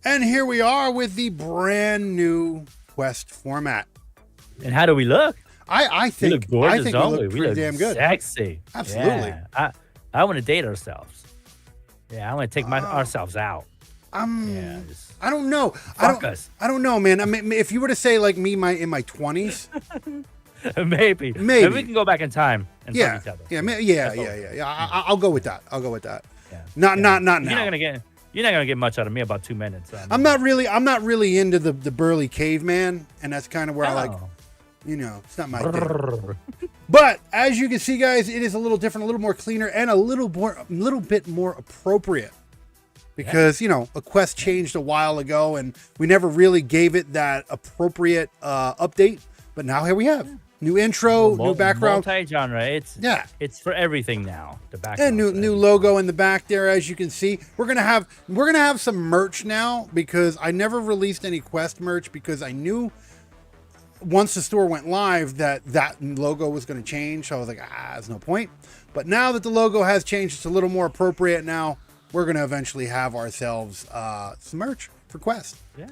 And here we are with the brand new Quest format. And how do we look? I think we look gorgeous, I think don't we look pretty damn good. Sexy. Absolutely. Yeah. I want to date ourselves. Yeah, I want to take ourselves out. I don't know. I don't know, man. I mean, if you were to say like me, in my 20s, maybe we can go back in time and fuck each other. Yeah. I'll go with that. Yeah. Not now. You're not gonna get much out of me about 2 minutes. I'm not really into the burly caveman, and that's kind of where I like. It's not my thing. But as you can see, guys, it is a little different, a little more cleaner, and a little bit more appropriate. Because, a Quest changed a while ago, and we never really gave it that appropriate update. But now here we have new intro, new background, multi-genre. It's for everything now. The background and new logo in the back there, as you can see. We're gonna have some merch now, because I never released any Quest merch because I knew once the store went live that logo was going to change. So I was like, there's no point. But now that the logo has changed, it's a little more appropriate now. We're going to eventually have ourselves some merch for Quest. Yeah.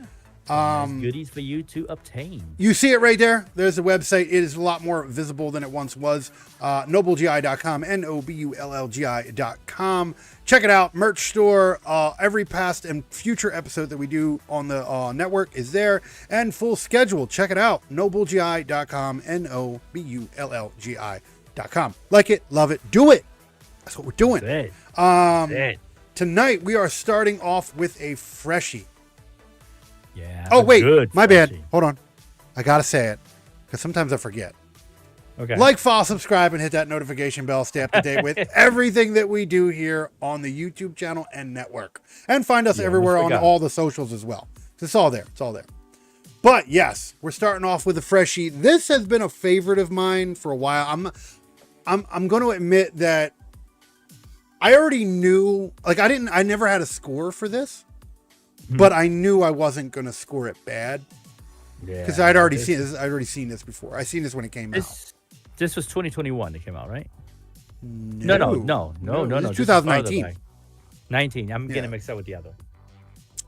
Goodies for you to obtain. You see it right there. There's the website. It is a lot more visible than it once was. NobleGI.com, NOBULLGI.com. Check it out. Merch store. Every past and future episode that we do on the network is there. And full schedule. Check it out. NobleGI.com, NOBULLGI.com. Like it, love it, do it. That's what we're doing. Tonight we are starting off with a freshie. Yeah. Oh, wait. My bad. Hold on. I got to say it because sometimes I forget. Okay. Like, follow, subscribe, and hit that notification bell. Stay up to date with everything that we do here on the YouTube channel and network. And find us everywhere on all the socials as well. It's all there. But yes, we're starting off with a freshie. This has been a favorite of mine for a while. I'm going to admit that I already knew, like I never had a score for this. But I knew I wasn't going to score it bad because I'd already seen this. I'd already seen this before. I seen this when it came out. This was 2021. It came out, right? No. It's 2019. 19. I'm getting mixed up with the other.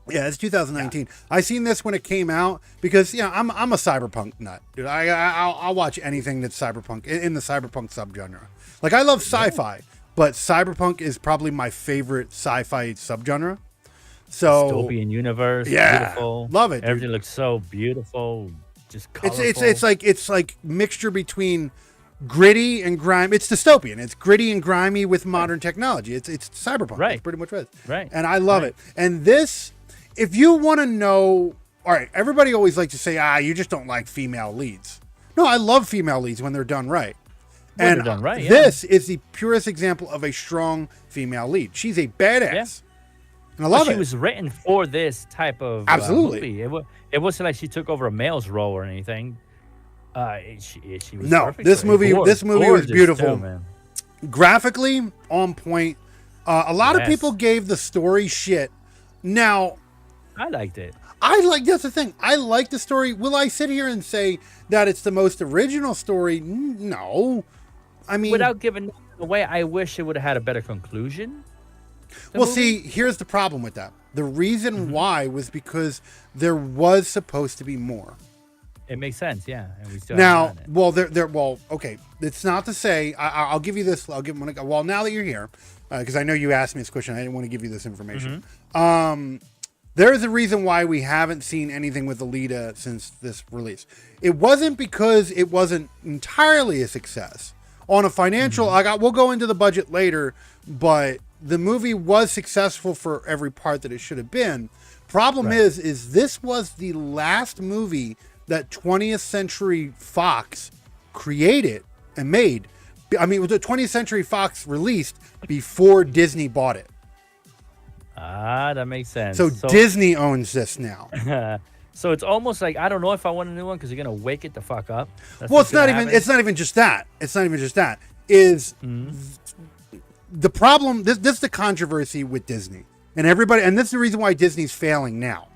Yeah, it's 2019. Yeah. I seen this when it came out because I'm a cyberpunk nut, dude. I'll watch anything that's cyberpunk in the cyberpunk subgenre. Like I love sci-fi, but cyberpunk is probably my favorite sci-fi subgenre. So dystopian universe, beautiful. Love it. Everything looks so beautiful, just colorful. It's like mixture between gritty and grimy. It's dystopian. It's gritty and grimy with modern technology. It's cyberpunk. Right. That's pretty much what it is. Right. And I love it. And this, if you want to know, all right, everybody always likes to say, you just don't like female leads. No, I love female leads when they're done right. When they're done right, this is the purest example of a strong female lead. She's a badass. Yeah. And I love it. She was written for this type of movie. It wasn't like she took over a male's role or anything. She was perfect. This movie was beautiful. Too, graphically on point. A lot of people gave the story shit. Now, I liked it. That's the thing. I like the story. Will I sit here and say that it's the most original story? No. I mean, without giving away, I wish it would have had a better conclusion. Well, see, here's the problem with that. The reason why was because there was supposed to be more. It makes sense, yeah. And we still now, okay. It's not to say I'll give you this. Now that you're here, because I know you asked me this question, I didn't want to give you this information. There is a reason why we haven't seen anything with Alita since this release. It wasn't because it wasn't entirely a success on a financial. We'll go into the budget later, but the movie was successful for every part that it should have been. Problem is this was the last movie that 20th Century Fox created and made. I mean, it was the 20th Century Fox released before Disney bought it. That makes sense. So Disney owns this now. So it's almost like, I don't know if I want a new one because you're going to wake it the fuck up. It's not even just that. The problem, this is the controversy with Disney and everybody, and this is the reason why Disney's failing now.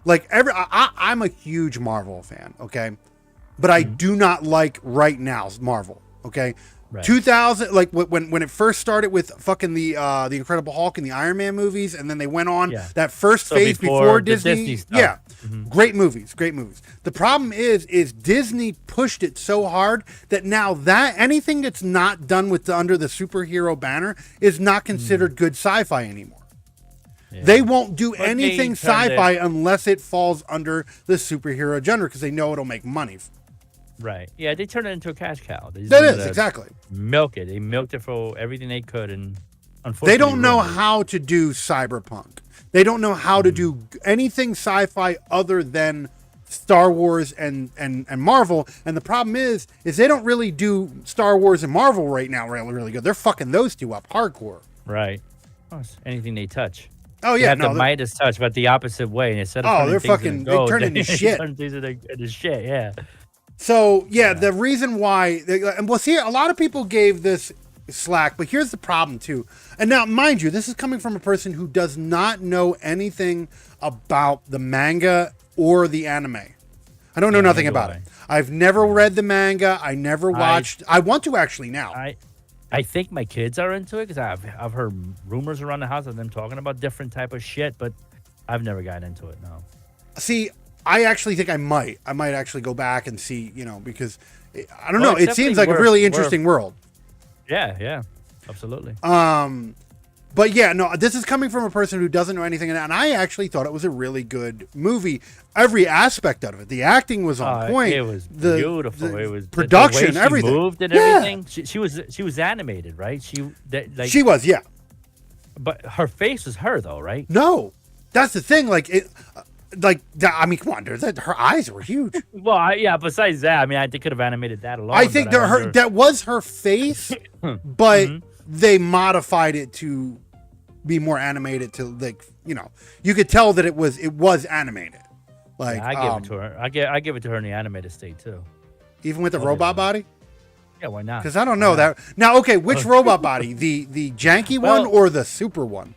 Like I'm a huge Marvel fan, okay, but I do not like right now Marvel, okay. Right. 2000, like when it first started with fucking the Incredible Hulk and the Iron Man movies, and then they went on that first phase before Disney. Stuff. Great movies. The problem is Disney pushed it so hard that now that anything that's not done with under the superhero banner is not considered good sci-fi anymore. Yeah. They won't do anything sci-fi unless it falls under the superhero genre because they know it'll make money. Right. Yeah, they turned it into a cash cow. That is, exactly. Milk it. They milked it for everything they could, and unfortunately... They don't know how to do cyberpunk. They don't know how to do anything sci-fi other than Star Wars and Marvel. And the problem is they don't really do Star Wars and Marvel right now really good. They're fucking those two up hardcore. Right. Anything they touch. Oh yeah, the Midas touch, but the opposite way. And instead of they're fucking they turn into shit. Turn things into shit. Yeah. So the reason why, and we'll see, a lot of people gave this slack, but here's the problem too. And now, mind you, this is coming from a person who does not know anything about the manga or the anime. I don't know nothing about it. I've never read the manga. I never watched. I want to actually now. I think my kids are into it because I've heard rumors around the house of them talking about different type of shit, but I've never gotten into it. No. See, I actually think I might actually go back and see, because I don't know. It seems like a really interesting world. Yeah, absolutely. But yeah, no, this is coming from a person who doesn't know anything, and I actually thought it was a really good movie. Every aspect of it, the acting was on point. It was beautiful. It was production, the way she everything moved and everything. She was animated, right? She was, yeah. But her face was her though, right? No, that's the thing. I mean, come on, dude. Her eyes were huge. Well, besides that, I mean, they could have animated that alone. I think that was her face, but they modified it to be more animated. To you could tell that it was animated. Like I give it to her. I give it to her in the animated state too. Even with the robot body. Yeah, why not? Because I don't know that now. Okay, which robot body? The janky one or the super one?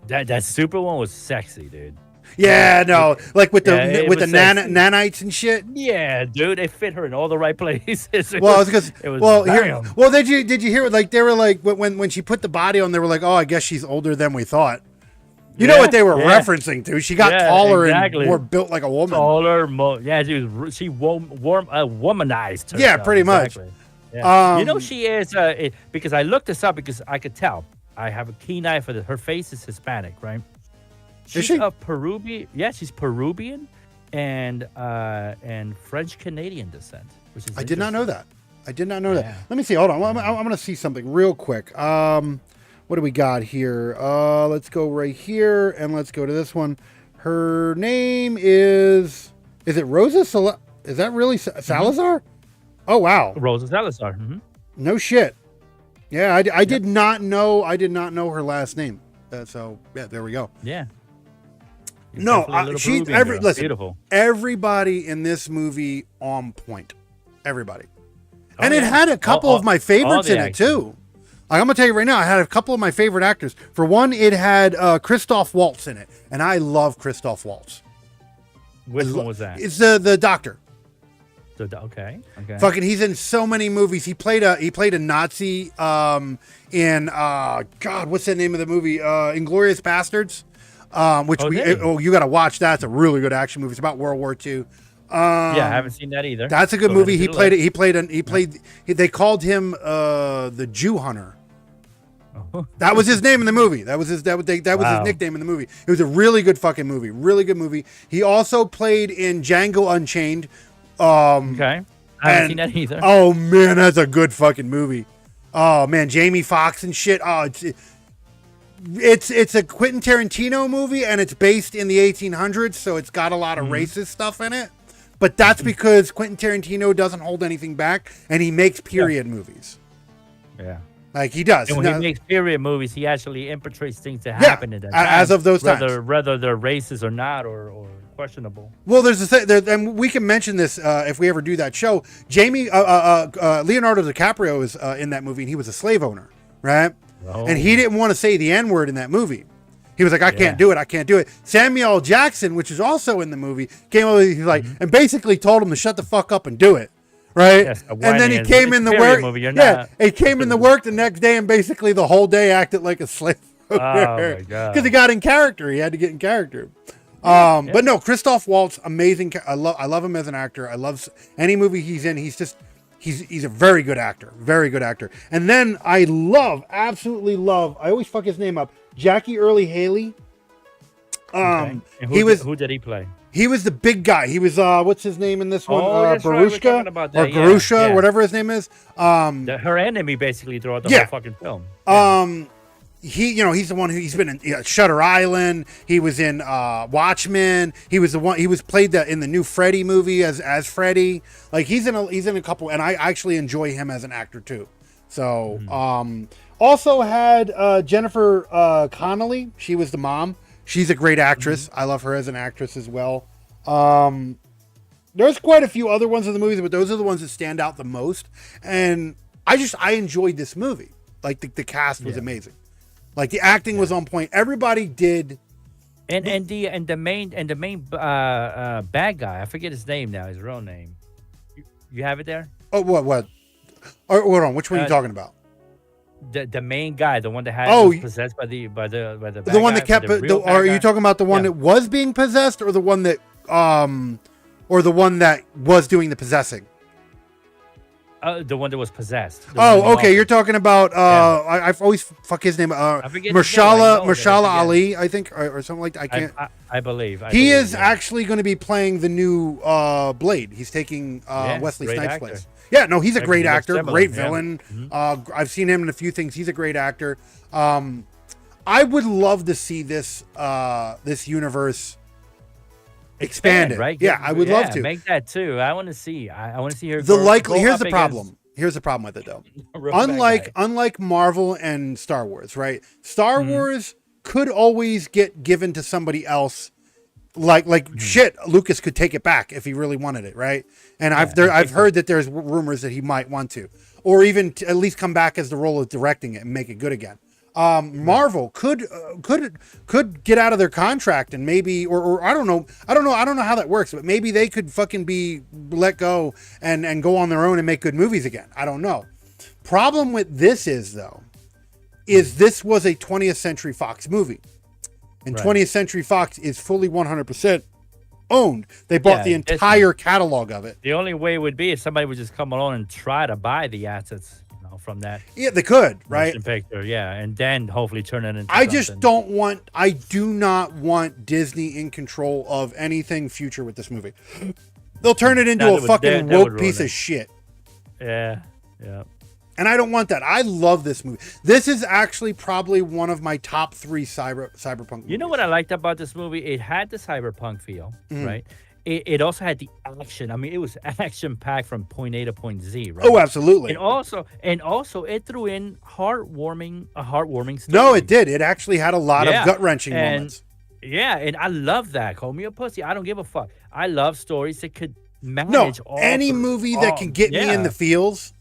That super one was sexy, dude. Yeah, no, like with the nanites and shit. Yeah, dude, it fit her in all the right places. Well, it's because did you hear? Like they were like when she put the body on, they were like, oh, I guess she's older than we thought. You know what they were referencing to? She got taller and more built like a woman. Taller, she womanized herself. Yeah, pretty much. Yeah. She is because I looked this up because I could tell. I have a keen eye for this. Her face is Hispanic, right? She's of Peruvian. Yeah, she's Peruvian and French Canadian descent, which is I did not know that. That. Let me see. Hold on. I'm going to see something real quick. What do we got here? Let's go right here and let's go to this one. Her name is it Rosa? Is that really Salazar? Oh wow, Rosa Salazar. Mm-hmm. No shit. Yeah, I did not know. I did not know her last name. So yeah, there we go. Yeah. No, she's beautiful. Everybody in this movie on point. Everybody. And it had a couple of my favorites in it too. I'm going to tell you right now, I had a couple of my favorite actors. For one, it had Christoph Waltz in it. And I love Christoph Waltz. Which one was that? It's the doctor. Okay. Fucking, he's in so many movies. He played a Nazi in God, what's the name of the movie? Inglourious Bastards. You got to watch that. It's a really good action movie. It's about World War II. I haven't seen that either. That's a good movie. They called him the Jew Hunter. That was his name in the movie. That was his nickname in the movie. It was a really good fucking movie. Really good movie. He also played in Django Unchained. Okay. I haven't seen that either. Oh man, that's a good fucking movie. Oh man, Jamie Foxx and shit. Oh, it's a Quentin Tarantino movie and it's based in the 1800s, so it's got a lot of racist stuff in it. But that's because Quentin Tarantino doesn't hold anything back and he makes period movies. Yeah. Like he does. And when he makes period movies, he actually infiltrates things that happen in that time, as of those times. Whether they're racist or not or questionable. Well, there's and we can mention this if we ever do that show. Leonardo DiCaprio is in that movie and he was a slave owner, right? Oh. And he didn't want to say the N-word in that movie. He was like, I can't do it. Samuel L. Jackson, which is also in the movie, came over, he's like, and basically told him to shut the fuck up and do it. right? Yes, And then he came in the work. He came in the work the next day and basically the whole day acted like a slave. Oh my god! Because he got in character. He had to get in character. But no, Christoph Waltz, amazing. I love him as an actor. I love any movie he's in. He's a very good actor. Very good actor. And then I absolutely love, I always fuck his name up, Jackie Earle Haley. Who did he play? He was the big guy. He was what's his name in this one? Barushka or Garusha, whatever his name is. Her enemy basically throughout the whole fucking film. He's the one who's been in Shutter Island. He was in Watchmen. He was played in the new Freddy movie as Freddy. Like he's in a couple, and I actually enjoy him as an actor too. So also had Jennifer Connelly. She was the mom. She's a great actress. I love her as an actress as well. There's quite a few other ones in the movies, but those are the ones that stand out the most. And I enjoyed this movie. Like the cast was amazing. Like the acting was on point. Everybody did. And the main bad guy. I forget his name now. His real name. You have it there? Oh, what? Oh, hold on. Which one are you talking about? The main guy, the one that was possessed by the bad the one guy, that kept. Are you talking about the one that was being possessed, or the one that was doing the possessing? The one that was possessed. Okay. You're talking about. I've always fuck his name. Mahershala Ali, I think, or something like that. I can't. I believe he is actually going to be playing the new Blade. He's taking Wesley Snipes' place. Yeah, no, he's a great actor, great villain. I've seen him in a few things. He's a great actor. I would love to see this universe expanded, right? Yeah, I would love to make that too. I want to see. I want to see her. Here's the problem. Here's the problem with it though. Unlike Marvel and Star Wars, right? Star Wars could always get given to somebody else. Shit, Lucas could take it back if he really wanted it, right? And I've heard that there's rumors that he might want to, or even at least come back as the role of directing it and make it good again. Marvel could get out of their contract and maybe, or I don't know how that works, but maybe they could fucking be let go and go on their own and make good movies again. I don't know. Problem with this is this was a 20th Century Fox movie. And 20th Century Fox is fully 100% owned. They bought the entire catalog of it. The only way would be if somebody would just come along and try to buy the assets from that. Yeah, they could, right? Picture, and then hopefully turn it into I do not want Disney in control of anything future with this movie. They'll turn it into a fucking woke piece of shit. Yeah. And I don't want that. I love this movie. This is actually probably one of my top 3 cyberpunk movies. You know what I liked about this movie? It had the cyberpunk feel, right? It also had the action. I mean, it was action-packed from point A to point Z, right? Oh, absolutely. And also it threw in a heartwarming story. No, it did. It actually had a lot of gut-wrenching moments. Yeah, and I love that. Call me a pussy. I don't give a fuck. I love stories that could manage any movie that can get me in the feels.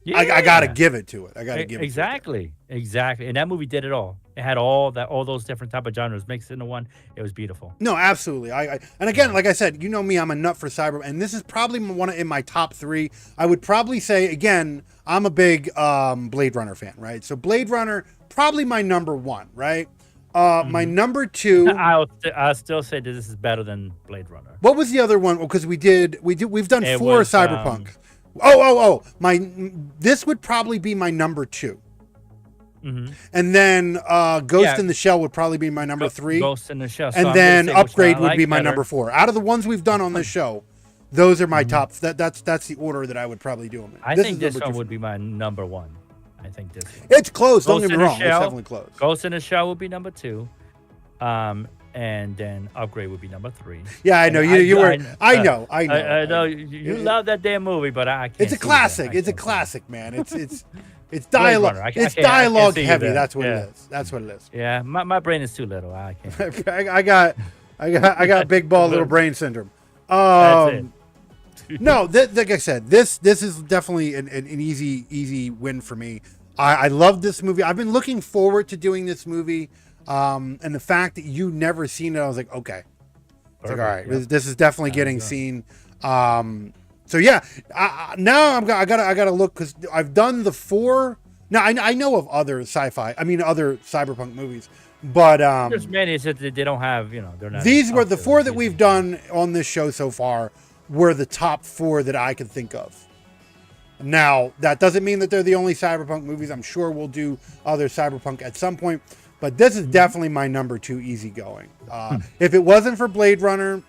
Yeah. I gotta give it to it. Exactly. And that movie did it all. It had all those different type of genres mixed into one. It was beautiful. No, absolutely. And again, like I said, you know me, I'm a nut for cyber, and this is probably one in my top 3. I would probably say again, I'm a big Blade Runner fan, right? So Blade Runner, probably my number 1, right? My number 2. I'll still say that this is better than Blade Runner. What was the other one? Well, because we've done 4 cyberpunk. This would probably be my number 2. And then Ghost in the Shell would probably be my number 3. Ghost in the Shell. And then Upgrade would be my number 4. Out of the ones we've done on this show, those are my top. That's the order that I would probably do them in. I think this one would be my number 1. I think this one. It's close. Don't get me wrong. It's definitely close. Ghost in the Shell would be number 2. And then Upgrade would be number 3. Yeah, I know. I know. I know. You love that damn movie, but I can't. It's a classic. It's a classic, man. It's dialogue. It's dialogue heavy. That's what it is. That's what it is. Yeah, my brain is too little. I can't. I got big ball, little brain syndrome. That's it. No, like I said, this is definitely an easy win for me. I love this movie. I've been looking forward to doing this movie. And the fact that you never seen it, I was like, okay. It's like, all right, this is definitely getting seen. So yeah, now I gotta look because I've done the 4. Now I know of other other cyberpunk movies, but There's many that they don't have, they're not. these were up the to 4 that Disney. we've done on this show so far were the top 4 that I could think of. Now that doesn't mean that they're the only cyberpunk movies. I'm sure we'll do other cyberpunk at some point, but this is definitely my number 2 easygoing. If it wasn't for Blade Runner,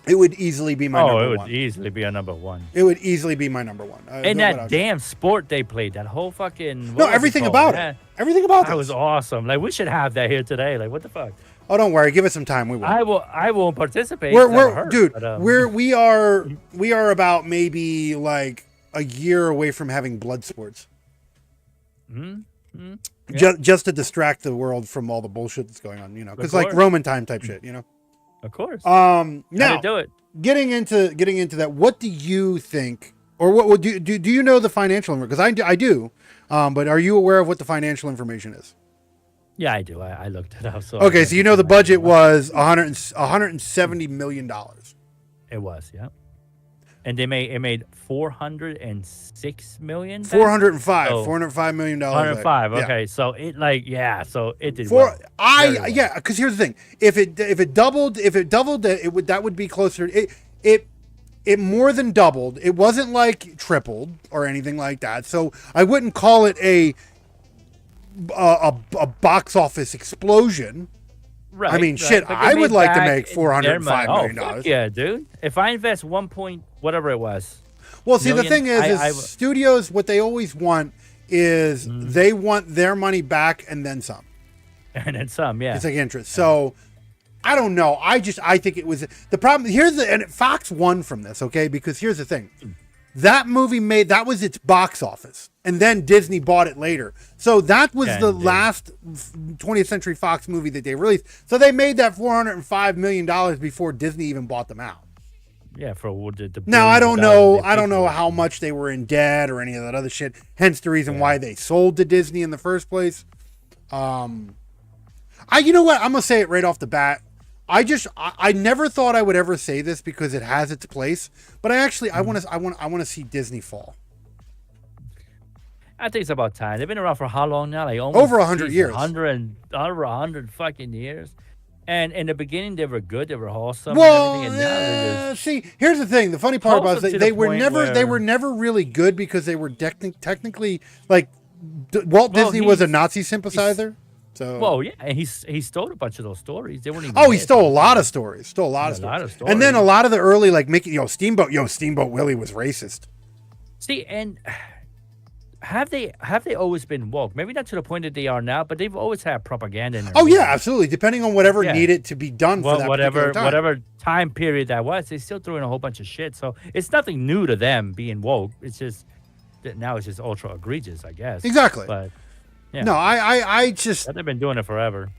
it would easily be my number 1. Oh, it would easily be a number 1. It would easily be my number 1. And that damn sport they played, that whole fucking... No, everything about it. Everything about it. That was awesome. Like, we should have that here today. Like, what the fuck? Oh, don't worry. Give us some time. We will. I won't participate. We are about maybe like a year away from having blood sports. Yeah. Just to distract the world from all the bullshit that's going on, because like Roman time type shit, Of course. Now do it. Getting into that, what do you think, or what would do you know the financial information? Because I do, but are you aware of what the financial information is? Yeah, I do. I looked it up. So okay, so the budget was $170 million. It was, yeah. And it made 406 million. 405 so, $405 million. 405. Okay, yeah. So it did well. Yeah, because here's the thing: if it doubled, that would be closer. It more than doubled. It wasn't like tripled or anything like that. So I wouldn't call it a box office explosion. Right. I mean, shit. I would like to make $405 million. Oh, fuck yeah, dude! If I invest 1 point whatever it was. Well, see, the thing is studios, what they always want is they want their money back and then some. And then some, yeah. It's like interest. So I don't know. I think it was the problem. And Fox won from this, okay? Because here's the thing. That movie that was its box office. And then Disney bought it later. So that was the last 20th Century Fox movie that they released. So they made that $405 million before Disney even bought them out. Yeah, for the now I don't know how much they were in debt or any of that other shit. Hence the reason why they sold to Disney in the first place. You know what? I'm gonna say it right off the bat. I never thought I would ever say this because it has its place, but I want to see Disney fall. I think it's about time. They've been around for how long now? Like almost over 100 years. Over 100 fucking years. And in the beginning, they were good. They were wholesome. Well, and everything, and see, here's the thing. The funny part about it is they were never really good because they were technically like Walt Disney was a Nazi sympathizer. So well, yeah, and he stole a bunch of those stories. They weren't even. Oh, he stole a lot of stories. And then a lot of the early like making Steamboat Willie was racist. See, and have they always been woke? Maybe not to the point that they are now, but they've always had propaganda in their movies. Yeah, absolutely. Depending on whatever needed to be done for that whatever time period that was, they still threw in a whole bunch of shit. So it's nothing new to them being woke. It's just that now it's just ultra egregious, I guess. Exactly. But yeah. No, I just they've been doing it forever.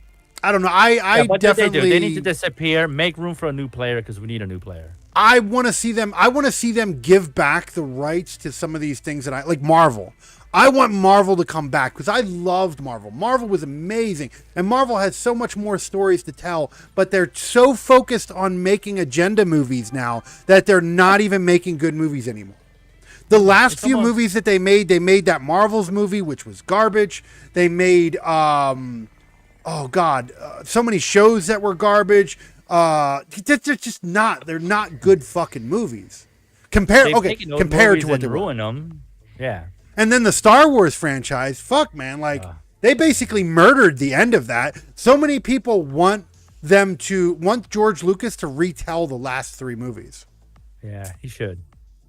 I don't know. I what definitely they need to disappear, make room for a new player because we need a new player. I want to see them give back the rights to some of these things that I like. Marvel. I want Marvel to come back because I loved Marvel. Marvel was amazing, and Marvel has so much more stories to tell. But they're so focused on making agenda movies now that they're not even making good movies anymore. The last few movies that they made that Marvel's movie, which was garbage. They made so many shows that were garbage. They're just not. They're not good fucking movies. Compared to what they ruin them. Yeah. And then the Star Wars franchise, fuck man, they basically murdered the end of that. So many people want George Lucas to retell the last 3 movies. Yeah, he should.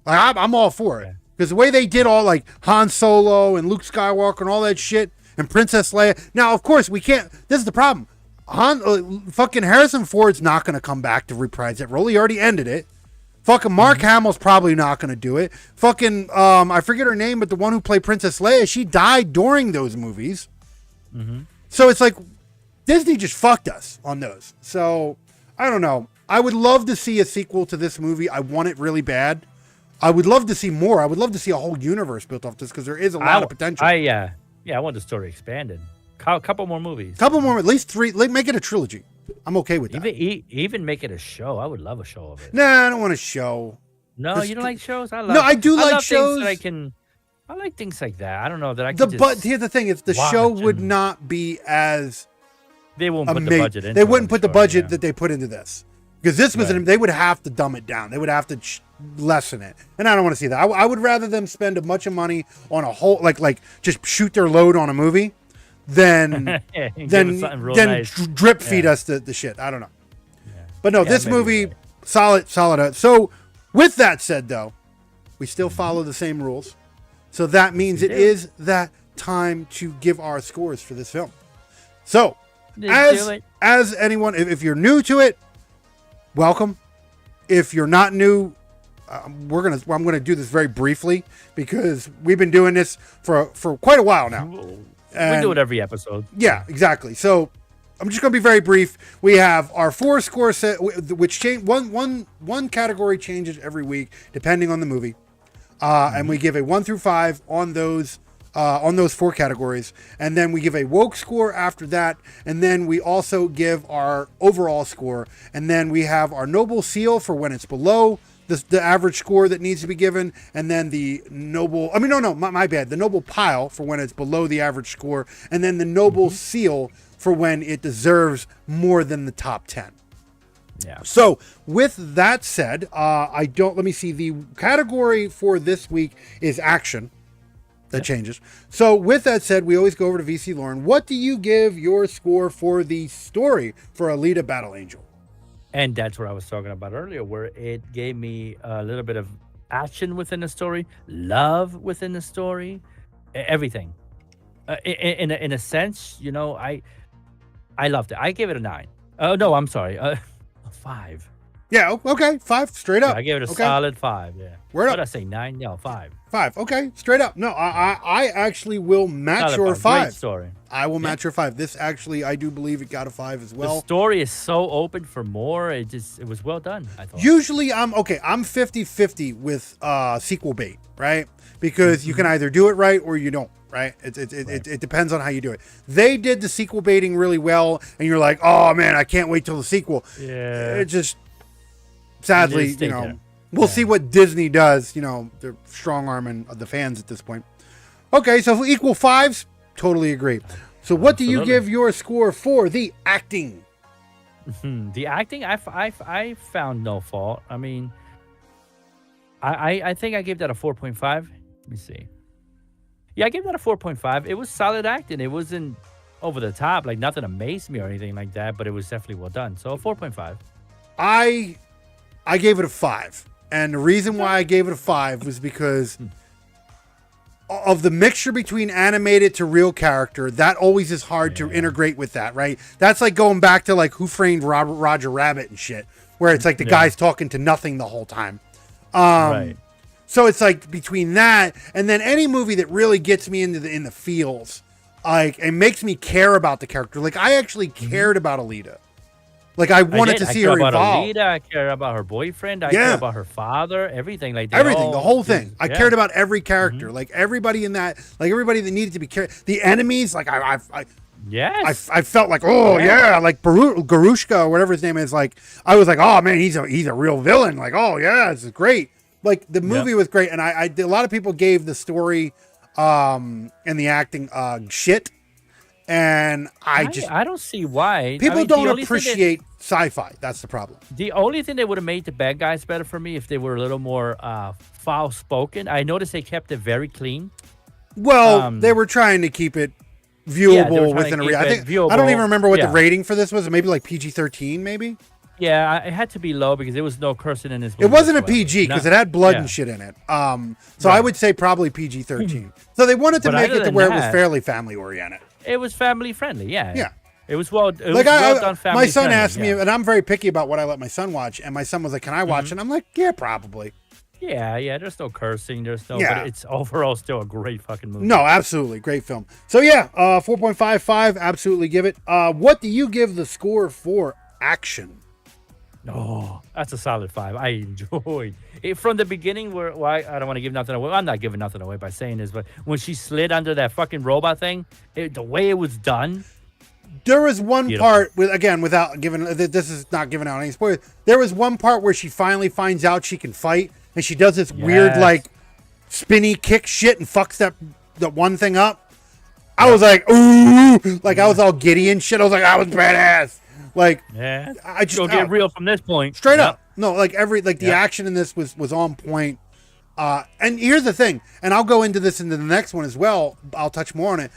I'm all for it because the way they did all like Han Solo and Luke Skywalker and all that shit and Princess Leia. Now, of course, we can't. This is the problem. Fucking Harrison Ford's not going to come back to reprise that role. He already ended it. Fucking Mark Hamill's probably not going to do it. Fucking, I forget her name, but the one who played Princess Leia, she died during those movies. Mm-hmm. So it's like, Disney just fucked us on those. So, I don't know. I would love to see a sequel to this movie. I want it really bad. I would love to see more. I would love to see a whole universe built off this because there is a lot of potential. I want the story expanded. Couple more movies. Couple more, at least 3. Make it a trilogy. I'm okay with that. Even make it a show. I would love a show of it. Nah, I don't want a show. No, you don't like shows? No, I do like love shows. Things that I like things like that. I don't know that I The can but just here's the thing: is the watch show would and not be as they won't put the amazing. budget into They it, wouldn't I'm put the sure, budget yeah. that they put into this because this was Right. they would have to dumb it down. They would have to lessen it, and I don't want to see that. I would rather them spend a bunch of money on a whole like just shoot their load on a movie than Yeah, and give than us something real then nice. drip feed Yeah. us the shit. I don't know, Yeah. but no, Yeah, this maybe you're movie right. solid. So with that said, though, we still follow the same rules. So that means it do. is that time to give our scores for this film. So, Let's do it. as anyone, if you're new to it, welcome. If you're not new, I'm gonna do this very briefly because we've been doing this for quite a while now. We And- do it every episode. Yeah, exactly. So I'm just going to be very brief. We have our 4 score set, which change one category changes every week depending on the movie, and we give a 1 through 5 on those 4 categories, and then we give a woke score after that, and then we also give our overall score, and then we have our noble seal for when it's below the average score that needs to be given, and then the noble, my bad, the noble pile for when it's below the average score, and then the noble seal for when it deserves more than the top 10. Yeah. So with that said, let me see, the category for this week is action. That changes. So with that said, we always go over to VC Lauren. What do you give your score for the story for Alita Battle Angel? And that's what I was talking about earlier, where it gave me a little bit of action within the story, love within the story, everything. In a sense, I loved it. I gave it a 9. Oh no, I'm sorry, a 5. Yeah, okay, 5, straight up. I gave it a Okay. solid 5. Yeah. Word What up. did I say? 9? No, 5. 5, okay, straight up. No, I actually will match Solid your 5. 5. Great story. I will match your 5. This actually, I do believe it got a 5 as The well. story is so open for more. It was well done, I thought. Usually I'm 50-50 with sequel bait, right? Because you can either do it right or you don't, right? It depends on how you do it. They did the sequel baiting really well, and you're like, oh man, I can't wait till the sequel. Yeah. It just sadly, It did stay there. we'll see what Disney does. They're strong arming the fans at this point. Okay, so equal 5s, totally agree. So what do you Absolutely. give your score for the acting? The acting, I found no fault. I mean, I think I gave that a 4.5. Let me see. Yeah, I gave that a 4.5. It was solid acting. It wasn't over the top, like nothing amazed me or anything like that, but it was definitely well done. So a 4.5. I gave it a 5. And the reason why I gave it a 5 was because of the mixture between animated to real character. That always is hard to integrate with that, right? That's like going back to like Who Framed Roger Rabbit and shit, where it's like the guy's talking to nothing the whole time. Right. So it's like between that and then any movie that really gets me in the feels, like it makes me care about the character. Like I actually cared about Alita. Like I wanted to see her about evolve. Alita, I care about her boyfriend. I care about her father. Everything like that. Everything, the whole thing. I Yeah. cared about every character, like everybody in that, like everybody that needed to be cared. The enemies, like Yes. I felt like, oh yeah, like Garushka or whatever his name is. Like I was like, oh man, he's a real villain. Like oh yeah, this is great. Like the movie was great, and I a lot of people gave the story and the acting shit, and I don't see why. people I mean, the don't only thing appreciate sci-fi. That's the problem. The only thing that would have made the bad guys better for me if they were a little more foul spoken. I noticed they kept it very clean. Well, they were trying to keep it viewable within a I think I don't even remember what the rating for this was. Maybe like PG-13, maybe. Yeah, it had to be low because there was no cursing in this movie. It wasn't a whatsoever. PG because No- it had blood yeah. and shit in it. So I would say probably PG-13. So they wanted to But make other it to than where it was that- fairly family oriented. It was family friendly. Yeah. Yeah. It was well. It Like was well done. Family my son friendly, asked me, yeah. and I'm very picky about what I let my son watch. And my son was like, "Can I watch?" And I'm like, "Yeah, probably." Yeah. There's no cursing. There's no. Yeah. But it's overall still a great fucking movie. No, absolutely great film. So yeah, 4.55, absolutely give it. What do you give the score for action? Oh, that's a solid 5. I enjoyed it from the beginning. I don't want to give nothing away. I'm not giving nothing away by saying this, but when she slid under that fucking robot thing, the way it was done. There was one Beautiful. part without giving. This is not giving out any spoilers. There was one part where she finally finds out she can fight, and she does this weird like spinny kick shit and fucks that one thing up. I was like, ooh, like I was all giddy and shit. I was like, I was badass. Like, I just get real from this point. Straight up. No, like the action in this was on point. And here's the thing, and I'll go into this into the next one as well. I'll touch more on it.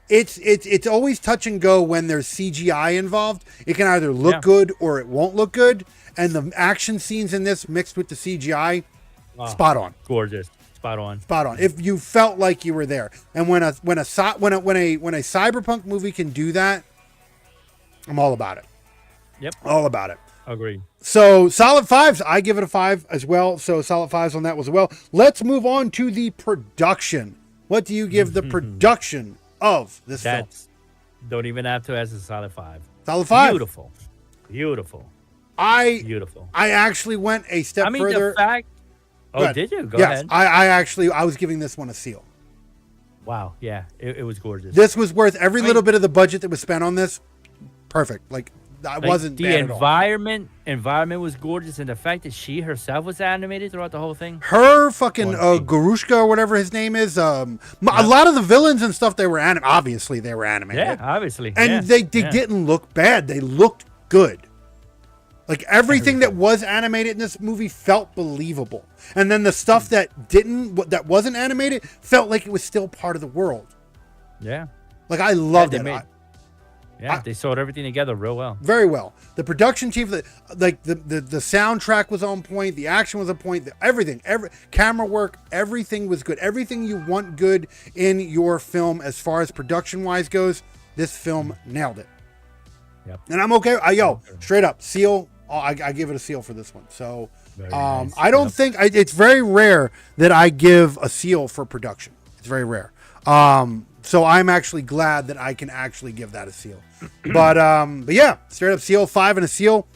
It's always touch and go when there's CGI involved. It can either look good or it won't look good. And the action scenes in this mixed with the CGI, spot on, gorgeous, spot on. If you felt like you were there, and when a cyberpunk movie can do that, I'm all about it. Yep, all about it. Agreed. So solid 5s. I give it a 5 as well. So solid 5s on that as well. Let's move on to the production. What do you give the production of this film? Don't even have to ask a solid 5. Solid 5. Beautiful. I actually went a step further. The fact. Oh, did you? Go ahead. I was giving this one a seal. Wow. Yeah. It was gorgeous. This was worth every little bit of the budget that was spent on this. Perfect. Like, wasn't the bad environment. Environment was gorgeous, and the fact that she herself was animated throughout the whole thing. Her fucking Garushka or whatever his name is. A lot of the villains and stuff, they were obviously they were animated. Yeah, obviously. And they didn't look bad. They looked good. Like everything that was animated in this movie felt believable, and then the stuff that wasn't animated felt like it was still part of the world. Yeah, like I loved it. They sewed everything together real well. Very well. The production team, the soundtrack was on point. The action was on point. Every camera work, everything was good. Everything you want good in your film as far as production wise goes, this film nailed it. Yep. And I'm okay. Straight up seal. I give it a seal for this one. So nice. I don't think it's very rare that I give a seal for production. It's very rare. So I'm actually glad that I can actually give that a seal. But yeah, straight up seal, 5 and a seal.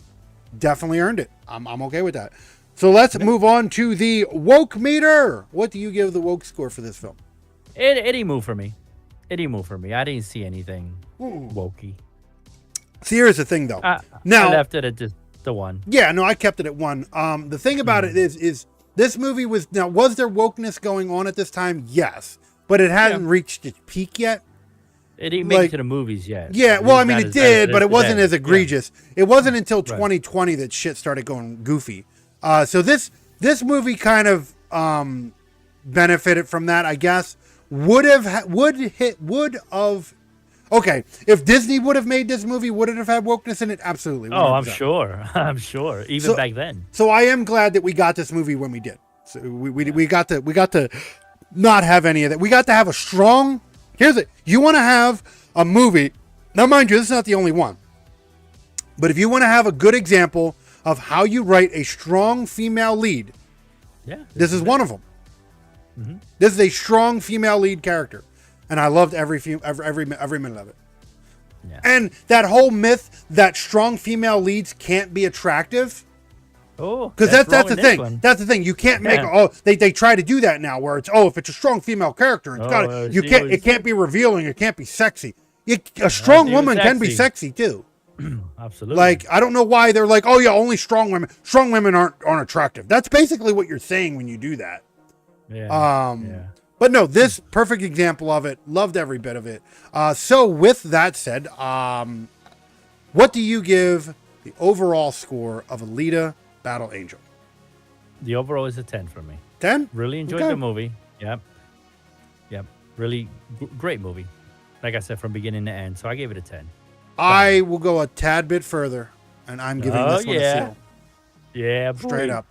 Definitely earned it. I'm okay with that. So let's move on to the woke meter. What do you give the woke score for this film? It didn't move for me. I didn't see anything wokey. See, here's the thing, though. I left it at just the 1. Yeah, no, I kept it at 1. The thing about it is this movie was there wokeness going on at this time? Yes. But it hadn't reached its peak yet. It didn't make it to the movies yet. Yeah, well, I mean, it did, but it wasn't as egregious. Yeah. It wasn't until 2020 that shit started going goofy. So this movie kind of benefited from that, I guess. Okay, if Disney would have made this movie, would it have had wokeness in it? Absolutely. 100%. Oh, I'm sure. Even back then. So I am glad that we got this movie when we did. So we got to not have any of that. We got to have a strong. Here's it. You want to have a movie. Now, mind you, this is not the only one. But if you want to have a good example of how you write a strong female lead, this is one of them. Mm-hmm. This is a strong female lead character, and I loved every minute of it. Yeah. And that whole myth that strong female leads can't be attractive. Oh, because that's the thing. One. That's the thing. You can't make they try to do that now, where it's if it's a strong female character, it can't be revealing, it can't be sexy. A strong woman can be sexy too. Absolutely. Like I don't know why they're like, only strong women. Strong women aren't attractive. That's basically what you're saying when you do that. Yeah. But no, this perfect example of it. Loved every bit of it. So with that said, what do you give the overall score of Alita? Battle Angel. The overall is a 10 for me. 10? Really enjoyed the movie. Yep. Really great movie. Like I said, from beginning to end. So I gave it a 10. I will go a tad bit further, and I'm giving this one a seal. Yeah, boy. Straight up.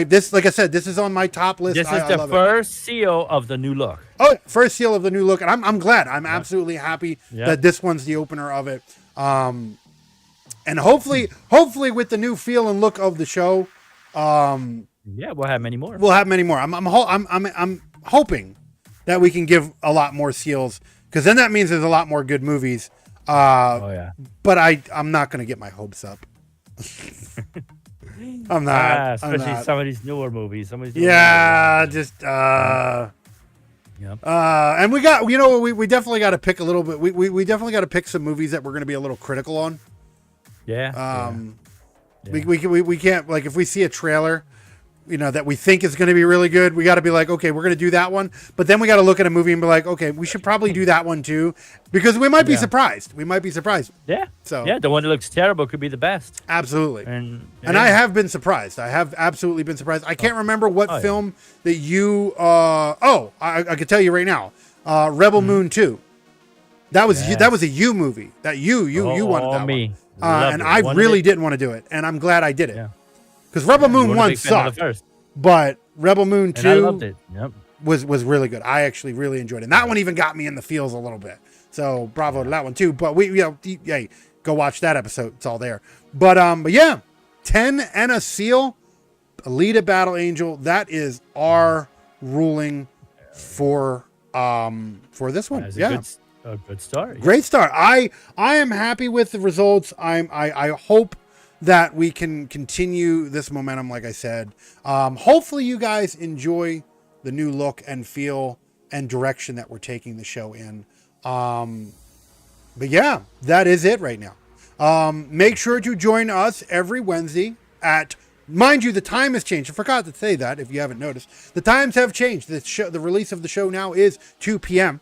This, like I said, this is on my top list. This is the first seal of the new look. Oh, first seal of the new look, and I'm glad. I'm absolutely happy that this one's the opener of it. And hopefully with the new feel and look of the show, we'll have many more. I'm hoping that we can give a lot more seals, because then that means there's a lot more good movies. But I'm not going to get my hopes up. I'm not. Especially some of these newer movies. And we got, we definitely got to pick a little bit. We definitely got to pick some movies that we're going to be a little critical on. Yeah. We can't, like, if we see a trailer that we think is going to be really good, we got to be like, okay, we're going to do that one. But then we got to look at a movie and be like, okay, we should probably do that one too, because we might be surprised. We might be surprised. Yeah. So yeah, the one that looks terrible could be the best. Absolutely. And I have been surprised. I have absolutely been surprised. I can't remember what film that you. I could tell you right now. Rebel Moon 2. That was a you movie. That you wanted that me. one. And I really didn't want to do it, and I'm glad I did it. Yeah. Because Rebel Moon 1 sucked, but Rebel Moon 2 I loved it. Yep. was really good. I actually really enjoyed it. And that one even got me in the feels a little bit. So bravo to that one too. But go watch that episode. It's all there. But yeah, 10 and a seal, Alita Battle Angel. That is our ruling for this one. That's a good start. Great start. I am happy with the results. I hope that we can continue this momentum, like I said. Hopefully you guys enjoy the new look and feel and direction that we're taking the show in. But yeah, that is it right now. Make sure to join us every Wednesday at, mind you, the time has changed. I forgot to say that if you haven't noticed. The times have changed. The release of the show now is 2 p.m.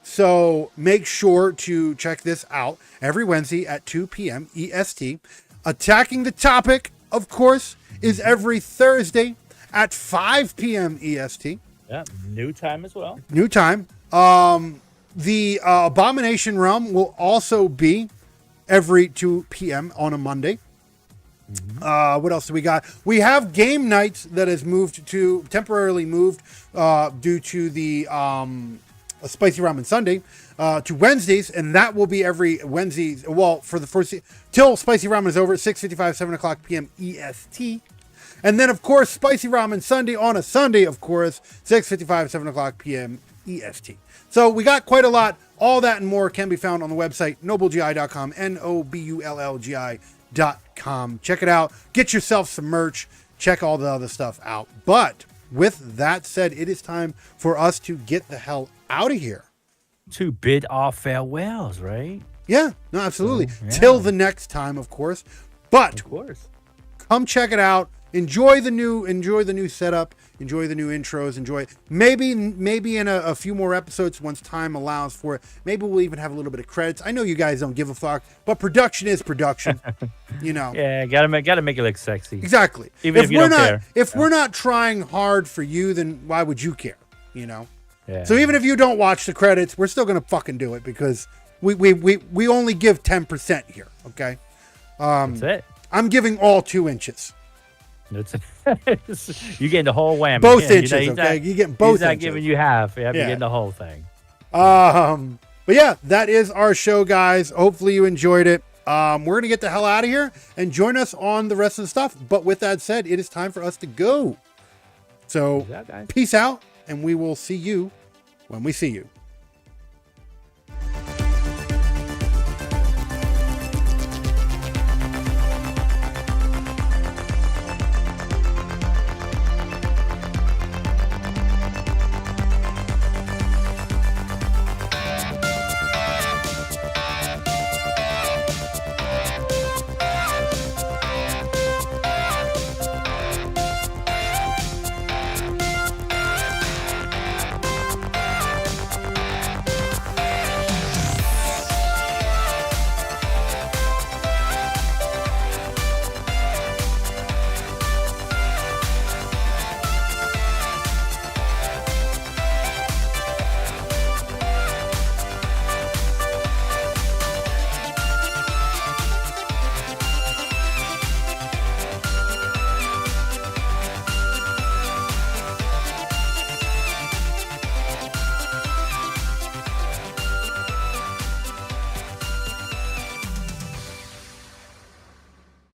So make sure to check this out every Wednesday at 2 p.m. EST. Attacking the Topic, of course, is every Thursday at 5 p.m. EST. Yeah, new time as well. New time. The Abomination Realm will also be every 2 p.m. on a Monday. What else do we got? We have game nights that has temporarily moved due to the Spicy Ramen Sunday to Wednesdays, and that will be every Wednesday. Well, for the first till Spicy Ramen is over at 6:55, 7 o'clock p.m. EST, and then of course Spicy Ramen Sunday on a Sunday, of course, 6:55, 7 o'clock p.m. EST. So we got quite a lot. All that and more can be found on the website nobullgi.com, nobullgi.com. Check it out. Get yourself some merch. Check all the other stuff out. But with that said, it is time for us to get the hell out of here. To bid our farewells, right? Yeah, no, absolutely. Till the next time, of course. But of course, come check it out. Enjoy the new setup. Enjoy the new intros. Enjoy it. Maybe in a few more episodes, once time allows for it. Maybe we'll even have a little bit of credits. I know you guys don't give a fuck, but production is production. Yeah, gotta make it look sexy. Exactly. Even if you don't care. If we're not trying hard for you, then why would you care? Yeah. So even if you don't watch the credits, we're still gonna fucking do it because we only give 10% here. Okay. That's it. I'm giving all 2 inches. You're getting the whole whammy. Both inches, okay? You're getting both inches. He's not inches. giving you half. You're getting the whole thing. But yeah, that is our show, guys. Hopefully you enjoyed it. We're going to get the hell out of here and join us on the rest of the stuff. But with that said, it is time for us to go. So peace out, and we will see you when we see you.